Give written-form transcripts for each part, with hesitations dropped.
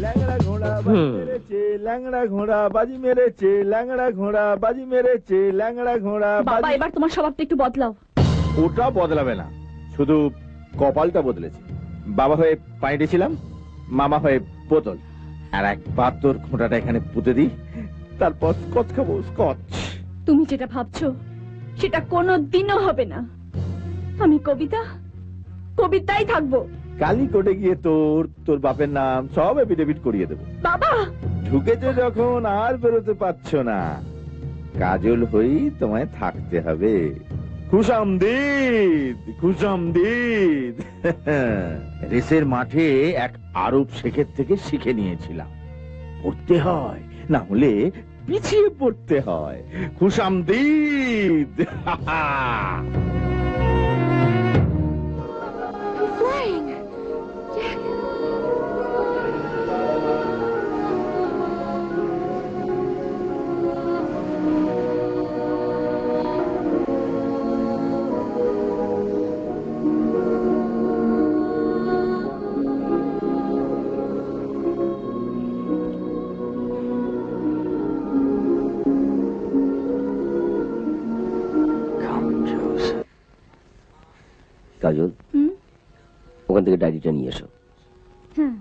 ল্যাংড়া ঘোড়া বাজি মেরেছে, ল্যাংড়া ঘোড়া বাজি মেরেছে, ল্যাংড়া ঘোড়া বাজি মেরেছে, ল্যাংড়া ঘোড়া। বাবা, এবার তোমার স্বভাবটা একটু বদলাও। ওটা বদলাবে না, শুধু কপালটা বদলেছে। বাবা হয়ে পাইটে ছিলাম, মামা হয়ে বোতল। আর একবার তোর ঘোড়াটা এখানে পুঁতে দিই, তারপর স্কচ খাবো, স্কচ। তুমি যেটা ভাবছো সেটা কোনোদিনও হবে না। আমি কবিতা, কবিতাই থাকবো। কালি কোটে গিয়ে তোর বাপের নাম সব এফিডেভিট করিয়ে দেবো। বাবা, ঢুকেছে যখন আর বেরোতে পারছো না, কাজল হই তোমায় থাকতে হবে। খুশামদিদ, খুশামদিদ। রেসের মাঠে এক আরব শেখের থেকে শিখে নিয়েছিলাম, পড়তে হয়, না হলে পিছিয়ে পড়তে হয়। খুশামদিদ। কাজল, ওখান থেকে ডায়েরিটা নিয়ে এসো। হ্যাঁ।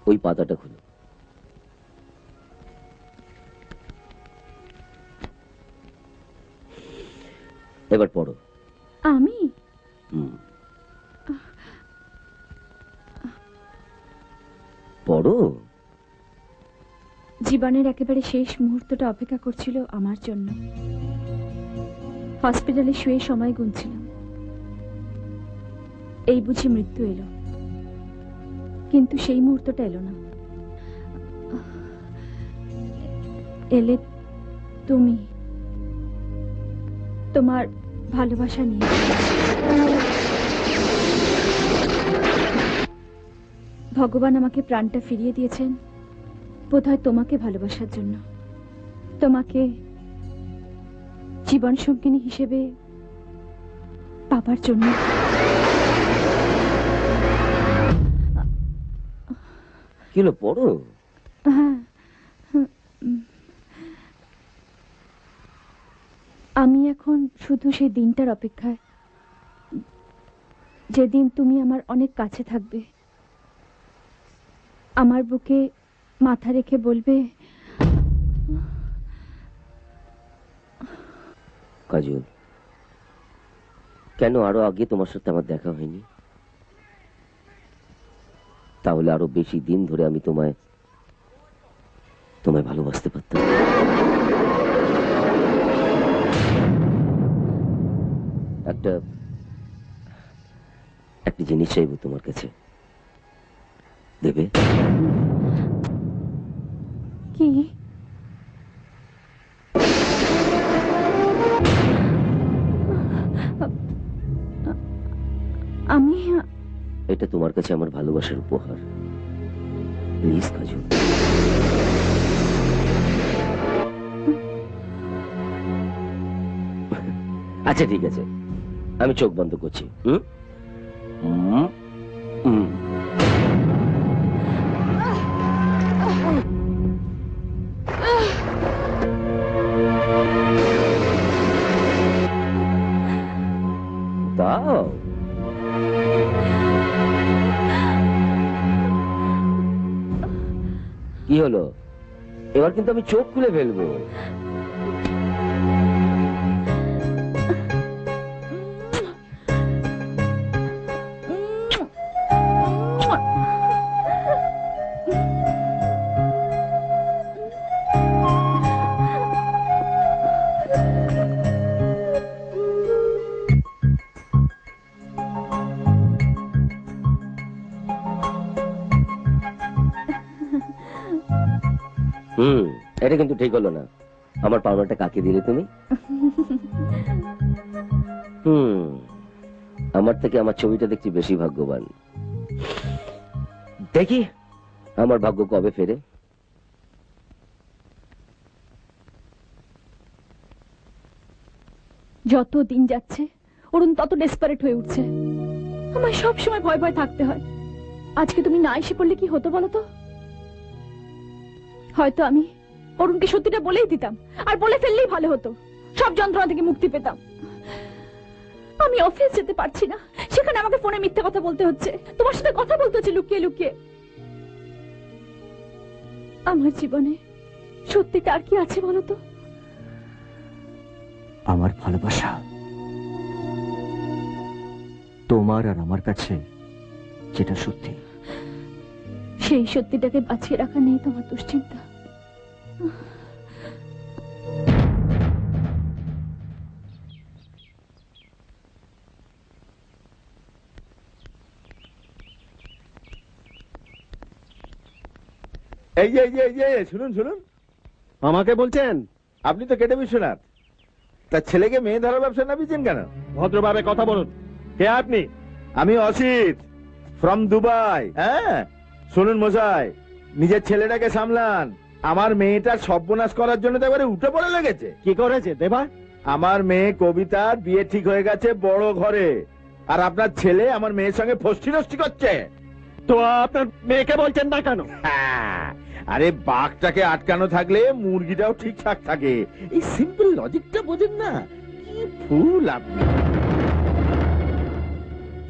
ওই পাতাটা খুলো। এবার পড়ো। আমি? পড়ো। জীবনের একেবারে শেষ মুহূর্তটা অপেক্ষা করছিল আমার জন্য। হসপিটালে শুয়ে সময় গুনছিলাম, এই বুঝি মৃত্যু এলো। কিন্তু সেই মুহূর্তটা এলো না। এলে তুমি, তোমার ভালোবাসা নিয়ে। ভগবান আমাকে প্রাণটা ফিরিয়ে দিয়েছেন বোধহয় তোমাকে ভালোবাসার জন্য, তোমাকে জীবন সঙ্গিনী হিসেবে পাবার জন্য। কি হলো, পড়ো। হ্যাঁ, আমি এখন শুধু সেই দিনটার অপেক্ষায়, যেদিন তুমি আমার অনেক কাছে থাকবে, আমার বুকে মাথা রেখে বলবে, কাজল, কেন আরো আগে তোমার সাথে আমার দেখা হয়নি? তাহলে আরো বেশি দিন ধরে আমি তোমায় ভালোবাসতে পারতাম। একটা জিনিস চাইবো তোমার কাছে, দেবে? কি? আমি? এটা তোমার কাছে আমার ভালোবাসার উপহার। প্লিজ কাজল। আচ্ছা ঠিক আছে, আমি চোখ বন্ধ করছি। দাও। কি হলো? এবার কিন্তু আমি চোখ খুলে ফেলবো। এটা কিন্তু ঠিক হলো না। আমার পাওনাটা কাকে দিলে তুমি? আমার থেকে আমার ছবিটা দেখছি বেশি ভাগ্যবান। দেখি আমার ভাগ্য কবে ফেরে? যত দিন যাচ্ছে অরুণ তত ডেসপারেট হয়ে উঠছে। আমার সব সময় ভয় ভয় থাকতে হয়। আজকে তুমি না এসে পড়লে কি হতো বলো তো? হয়তো আমি অরুণকে সত্যিটা বলেই দিতাম, আর বলে ফেললেই ভালো হতো, সব যন্ত্রণা থেকে মুক্তি পেতাম। আমি অফিস যেতে পারছি না, সেখানে আমাকে ফোনে মিথ্যে কথা বলতে হচ্ছে, তোমার সাথে কথা বলতে হচ্ছে লুকিয়ে লুকিয়ে। আমার জীবনে সত্যিটা আর কি আছে বলো তো? আমার ভালোবাসা তোমার আর আমার কাছে যেটা সত্যি, সেই সত্যিটাকে বাঁচিয়ে রাখা নেই তোমার দুশ্চিন্তা। এই যে শুনুন শুনুন, আমাকে বলছেন? আপনি তো কেটে বিশ্বনাথ, তা ছেলেকে মেয়ে ধরার ব্যবসা নামিয়েছেন কেন? ভদ্রভাবে কথা বলুন। কে আপনি? আমি অসিত, ফ্রম দুবাই। হ্যাঁ শুনুন মশাই, নিজের ছেলেটাকে সামলান। আমার মেয়েটার সর্বনাশ করার জন্য তো এবারে উঠে পড়ে লেগেছে। কি করেছে দেবা? আমার মেয়ে কবিতার বিয়ে ঠিক হয়ে গেছে বড় ঘরে, আর আপনার ছেলে আমার মেয়ের সঙ্গে ফষ্টি নষ্টি করছে। তো আপনার মেয়েকে বলছেন না কেন? হ্যাঁ, আরে বাঘটাকে আটকানো থাকলে মুরগিটাও ঠিকঠাক থাকে। এই সিম্পল লজিকটা বোঝেন না? কি ফুল আপনি!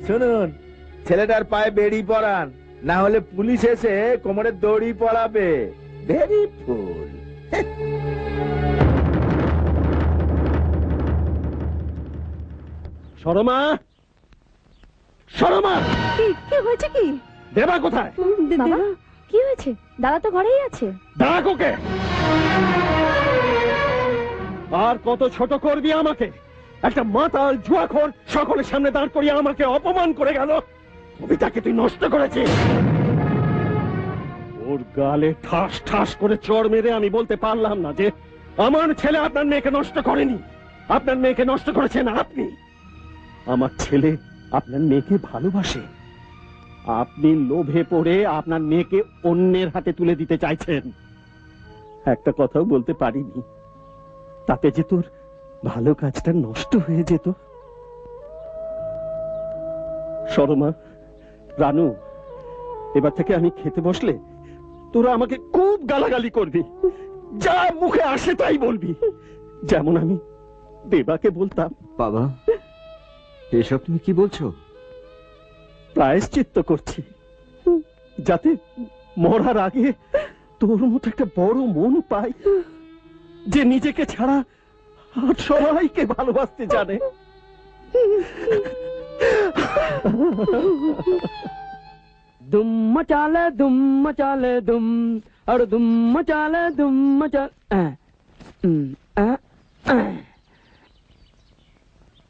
শুনুন, ছেলেটার পায়ে বেড়ি পরান, না হলে পুলিশ এসে কোমরে দড়ি পরাবে। ভেরি ফুল। শর্মা, শর্মা, কি কি হয়েছে? কি দেবা কোথায়? বাবা, কি হয়েছে? দাদা তো ঘরেই আছে। ডাক ওকে। আর কত ছোট করবি আমাকে? একটা মাতাল জুয়াখোর সকলের সামনে দাঁড় করিয়ে আমাকে অপমান করে গেল। কবিতাকে তুই নষ্ট করেছিস। ওর গালে ঠাস ঠাস করে চড় মেরে আমি বলতে পারলাম না যে আমার ছেলে আপনার মেয়েকে নষ্ট করেনি। আপনার মেয়েকে নষ্ট করেছেন আপনি। আমার ছেলে আপনার মেয়েকে ভালোবাসে। আপনি লোভে পড়ে আপনার মেয়েকে অন্যের হাতে তুলে দিতে চাইছেন। একটা কথাও বলতে পারিনি, তাতে যে তোর ভালো কাজটা নষ্ট হয়ে যেত। শর্মা, রানু, এবার থেকে আমি খেতে বসলে তোরা আমাকে খুব গালাগালি করবি। যা মুখে আসে তাই বলবি, যেমন আমি দেবাকে বলতাম। বাবা, এসব তুমি কি বলছো? প্রায়শ্চিত্ত করছি, যাতে মরার আগে তোর মতো একটা বড় মন পাই, যে নিজেকে ছাড়া আর সবাইকে ভালোবাসতে জানে। दुम मचाले दुम और दुम मचाले दुम मचाल।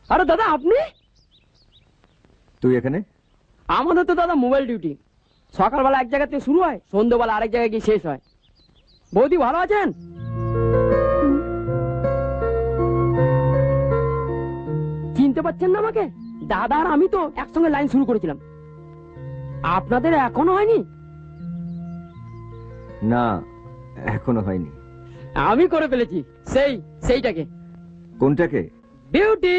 আরে দাদা, আপনি? তুই এখানে? আমাদের তো দাদা মোবাইল ডিউটি, সকালবেলা এক জায়গা থেকে শুরু হয়, সন্ধ্যাবেলা আরেক জায়গায় গিয়ে শেষ হয়। বৌদি ভালো আছেন? চিনতে পারছেন না আমাকে? দাদা আর আমি তো একসঙ্গে লাইন শুরু করেছিলাম। আপনাদের এখনো হয়নি? না, এখনো হয়নি। আমি করে ফেলেছি সেইটাকে। কোনটাকে? বিউটি।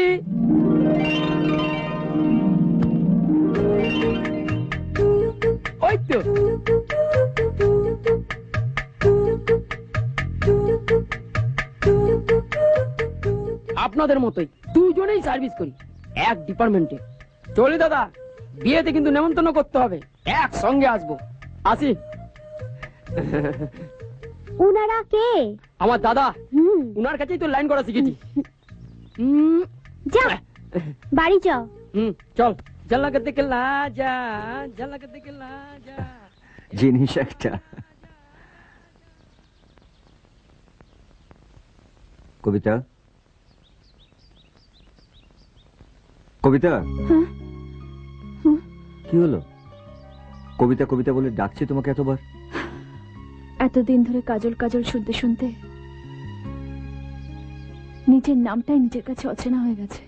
ওই তো। আপনাদের মতোই দুজনেই সার্ভিস করি, এক ডিপার্টমেন্টে। চলি দাদা, বিয়েতে কিন্তু নেমন্তন্ন করতে হবে, একসঙ্গে আসবো। আসি। উনারা কে? আমার দাদা, উনার কাছেই তো লাইন করা শিখেছি। যা বাড়ি যাও। চল, ঝলক দেখলা যা, ঝলক দেখলা যা। জিনিস একটা। কবিতা, কবিতা, কি হলো? কবিতা কবিতা বলে ডাকছি তোমাকে এতবার। এতদিন ধরে কাজল কাজল শুনতে শুনতে নিজের নামটাই নিজের কাছে অচেনা হয়ে গেছে।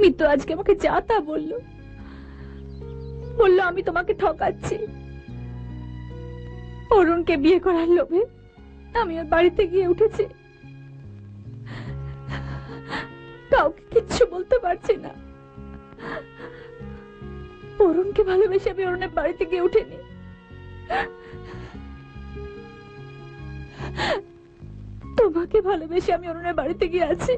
মিত্র আজকে আমাকে যা তা বললো আমি তোমাকে ঠকাচ্ছি। অরুণকে বিয়ে করার লোভে আমি ওর বাড়িতে গিয়ে উঠেছি। কাউকে কিচ্ছু বলতে পারছি না। অরুণকে ভালোবেসে আমি অরুণের বাড়িতে গিয়ে উঠেনি। তোমাকে ভালোবেসে আমি অরুণের বাড়িতে গিয়ে আছি।